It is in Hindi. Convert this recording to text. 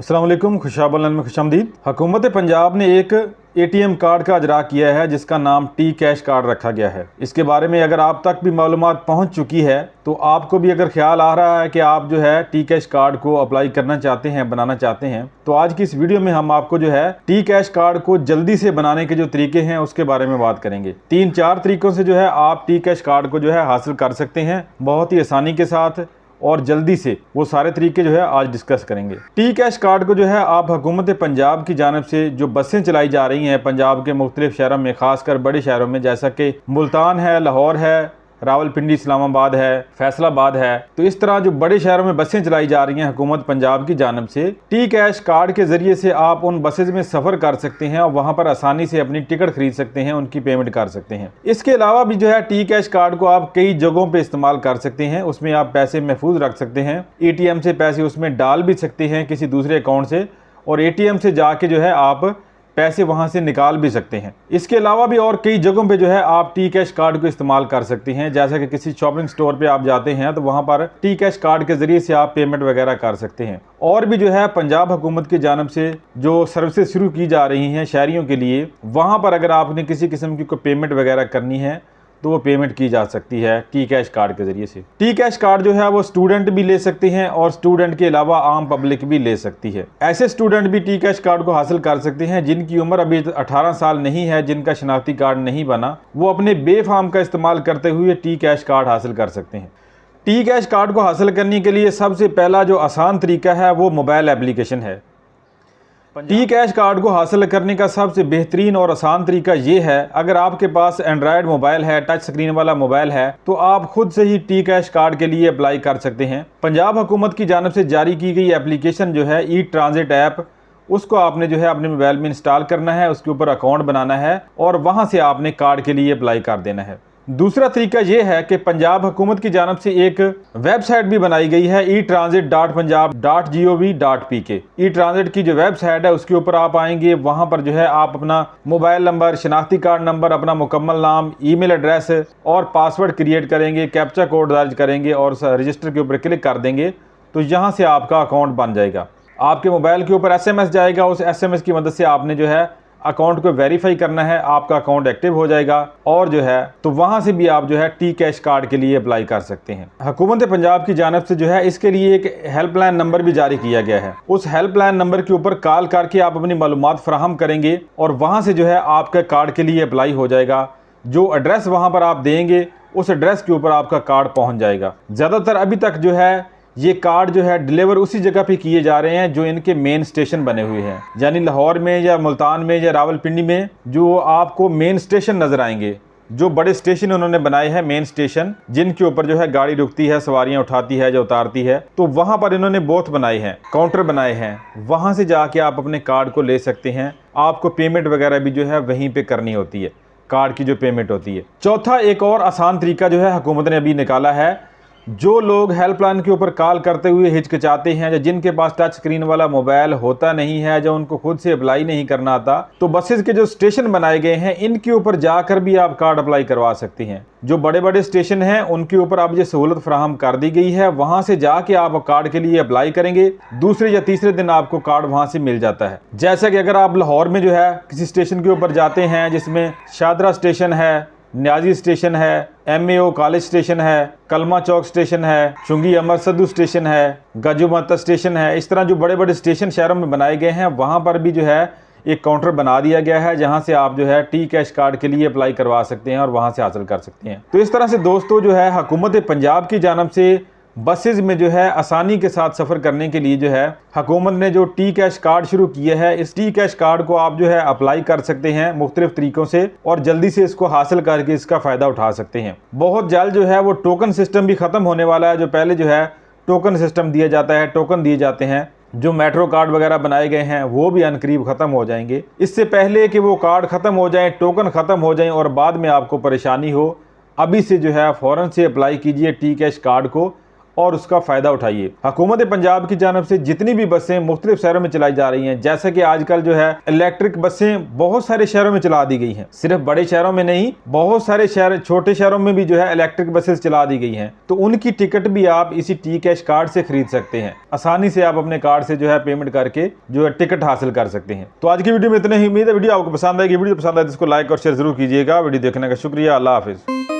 अस्सलाम वालेकुम, खुशाबल में खुशामदीद। हुकूमत पंजाब ने एक ATM कार्ड का इजरा किया है जिसका नाम टी कैश कार्ड रखा गया है। इसके बारे में अगर आप तक भी मालूमात पहुंच चुकी है तो आपको भी अगर ख्याल आ रहा है कि आप जो है टी कैश कार्ड को अप्लाई करना चाहते हैं, बनाना चाहते हैं, तो आज की इस वीडियो में हम आपको जो है टी कैश कार्ड को जल्दी से बनाने के जो तरीके हैं उसके बारे में बात करेंगे। 3-4 तरीकों से जो है आप टी कैश कार्ड को जो है हासिल कर सकते हैं बहुत ही आसानी के साथ और जल्दी से। वो सारे तरीके जो है आज डिस्कस करेंगे। टी कैश कार्ड को जो है आप हुकूमत पंजाब की जानिब से जो बसें चलाई जा रही हैं पंजाब के मुख्तलिफ शहरों में, खासकर बड़े शहरों में जैसा कि मुल्तान है, लाहौर है, रावलपिंडी, इस्लामाबाद है, फैसलाबाद है, तो इस तरह जो बड़े शहरों में बसें चलाई जा रही हैं हुकूमत पंजाब की जानिब से, टी कैश कार्ड के ज़रिए से आप उन बसेज में सफ़र कर सकते हैं और वहाँ पर आसानी से अपनी टिकट खरीद सकते हैं, उनकी पेमेंट कर सकते हैं। इसके अलावा भी जो है टी कैश कार्ड को आप कई जगहों पर इस्तेमाल कर सकते हैं। उसमें आप पैसे महफूज रख सकते हैं, ATM से पैसे उसमें डाल भी सकते हैं किसी दूसरे अकाउंट से, और ATM से जाके जो है आप पैसे वहां से निकाल भी सकते हैं। इसके अलावा भी और कई जगहों पे जो है आप टी कैश कार्ड को इस्तेमाल कर सकते हैं। जैसा कि किसी शॉपिंग स्टोर पे आप जाते हैं तो वहां पर टी कैश कार्ड के जरिए से आप पेमेंट वगैरह कर सकते हैं। और भी जो है पंजाब हुकूमत की जानिब से जो सर्विसेज शुरू की जा रही हैं शहरियों के लिए, वहां पर अगर आपने किसी किस्म की कोई पेमेंट वगैरह करनी है तो वो पेमेंट की जा सकती है टी कैश कार्ड के जरिए से। टी कैश कार्ड जो है वो स्टूडेंट भी ले सकते हैं और स्टूडेंट के अलावा आम पब्लिक भी ले सकती है। ऐसे स्टूडेंट भी टी कैश कार्ड को हासिल कर सकते हैं जिनकी उम्र अभी 18 साल नहीं है, जिनका शनाख्ती कार्ड नहीं बना, वो अपने बे फार्म का इस्तेमाल करते हुए टी कैश कार्ड हासिल कर सकते हैं। टी कैश कार्ड को हासिल करने के लिए सबसे पहला जो आसान तरीका है वो मोबाइल एप्लीकेशन है। टी कैश कार्ड को हासिल करने का सबसे बेहतरीन और आसान तरीका ये है, अगर आपके पास एंड्रॉयड मोबाइल है, टच स्क्रीन वाला मोबाइल है, तो आप खुद से ही टी कैश कार्ड के लिए अप्लाई कर सकते हैं। पंजाब हुकूमत की जानिब से जारी की गई एप्लीकेशन जो है ई ट्रांजिट ऐप, उसको आपने जो है अपने मोबाइल में इंस्टॉल करना है, उसके ऊपर अकाउंट बनाना है और वहाँ से आपने कार्ड के लिए अप्लाई कर देना है। दूसरा तरीका यह है कि पंजाब हुकूमत की जानिब से एक वेबसाइट भी बनाई गई है etransit.punjab.gov.pk। ई ट्रांजिट की जो वेबसाइट है उसके ऊपर आप आएंगे, वहां पर जो है आप अपना मोबाइल नंबर, शनाख्ती कार्ड नंबर, अपना मुकम्मल नाम, ईमेल एड्रेस और पासवर्ड क्रिएट करेंगे, कैप्चा कोड दर्ज करेंगे और रजिस्टर के ऊपर क्लिक कर देंगे तो यहाँ से आपका अकाउंट बन जाएगा। आपके मोबाइल के ऊपर SMS जाएगा, उस SMS की मदद से आपने जो है अकाउंट को वेरीफाई करना है, आपका अकाउंट एक्टिव हो जाएगा और जो है तो वहां से भी आप जो है टी कैश कार्ड के लिए अप्लाई कर सकते हैं। हुकूमत पंजाब की जानिब से जो है इसके लिए एक हेल्पलाइन नंबर भी जारी किया गया है। उस हेल्पलाइन नंबर के ऊपर कॉल करके आप अपनी मालूमात फराहम करेंगे और वहां से जो है आपके कार्ड के लिए अप्लाई हो जाएगा। जो एड्रेस वहां पर आप देंगे उस एड्रेस के ऊपर आपका कार्ड पहुंच जाएगा। ज़्यादातर अभी तक जो है ये कार्ड जो है डिलीवर उसी जगह पे किए जा रहे हैं जो इनके मेन स्टेशन बने हुए हैं, यानी लाहौर में या मुल्तान में या रावलपिंडी में जो आपको मेन स्टेशन नज़र आएंगे। जो बड़े स्टेशन उन्होंने बनाए हैं, मेन स्टेशन जिनके ऊपर जो है गाड़ी रुकती है, सवारियां उठाती है, जो उतारती है, तो वहां पर इन्होंने बोथ बनाए हैं, काउंटर बनाए हैं। वहां से जाके आप अपने कार्ड को ले सकते हैं। आपको पेमेंट वगैरह भी जो है वहीं पर करनी होती है, कार्ड की जो पेमेंट होती है। चौथा एक और आसान तरीका जो है हुकूमत ने अभी निकाला है। जो लोग हेल्पलाइन के ऊपर कॉल करते हुए हिचकिचाते हैं या जिनके पास टच स्क्रीन वाला मोबाइल होता नहीं है, जो उनको खुद से अप्लाई नहीं करना आता, तो बसेस के जो स्टेशन बनाए गए हैं इनके ऊपर जाकर भी आप कार्ड अप्लाई करवा सकते हैं। जो बड़े बड़े स्टेशन हैं उनके ऊपर अब ये सहूलत फराहम कर दी गई है। वहां से जाके आप कार्ड के लिए अप्लाई करेंगे, दूसरे या तीसरे दिन आपको कार्ड वहां से मिल जाता है। जैसा कि अगर आप लाहौर में जो है किसी स्टेशन के ऊपर जाते हैं जिसमें शादरा स्टेशन है, न्याजी स्टेशन है, MAO कॉलेज स्टेशन है, कलमा चौक स्टेशन है, चुंगी अमर सद्दू स्टेशन है, गजुमता स्टेशन है, इस तरह जो बड़े बड़े स्टेशन शहरों में बनाए गए हैं वहाँ पर भी जो है एक काउंटर बना दिया गया है जहाँ से आप जो है टी कैश कार्ड के लिए अप्लाई करवा सकते हैं और वहाँ से हासिल कर सकते हैं। तो इस तरह से दोस्तों जो है हुकूमत पंजाब की जानिब से बसेज में जो है आसानी के साथ सफ़र करने के लिए जो है हुकूमत ने जो टी कैश कार्ड शुरू किया है, इस टी कैश कार्ड को आप जो है अप्लाई कर सकते हैं मुख्तलिफ तरीक़ों से और जल्दी से इसको हासिल करके इसका फ़ायदा उठा सकते हैं। बहुत जल्द जो है वो टोकन सिस्टम भी ख़त्म होने वाला है। जो पहले जो है टोकन सिस्टम दिया जाता है, टोकन दिए जाते हैं, जो मेट्रो कार्ड वगैरह बनाए गए हैं वो भी अनकरीब ख़त्म हो जाएंगे। इससे पहले कि वो कार्ड ख़त्म हो जाएँ, टोकन ख़त्म हो जाएँ और बाद में आपको परेशानी हो, अभी से जो है फ़ौरन से अप्लाई कीजिए टी कैश कार्ड को। और उसका फायदा उठाइए। हुकूमत पंजाब की जानब से जितनी भी बसें मुख्तलिफ शहरों में चलाई जा रही हैं, जैसे कि आजकल जो है इलेक्ट्रिक बसें बहुत सारे शहरों में चला दी गई हैं, सिर्फ बड़े शहरों में नहीं, बहुत सारे शहर छोटे शहरों में भी जो है इलेक्ट्रिक बसेस चला दी गई हैं। तो उनकी टिकट भी आप इसी टी कैश कार्ड से खरीद सकते हैं। आसानी से आप अपने कार्ड से जो है पेमेंट करके जो है टिकट हासिल कर सकते हैं। तो आज की वीडियो में इतना ही। उम्मीद है वीडियो आपको पसंद आएगी। वीडियो पसंद आए तो इसको लाइक और शेयर जरूर कीजिएगा। वीडियो देखने का शुक्रिया। अल्लाह हाफिज।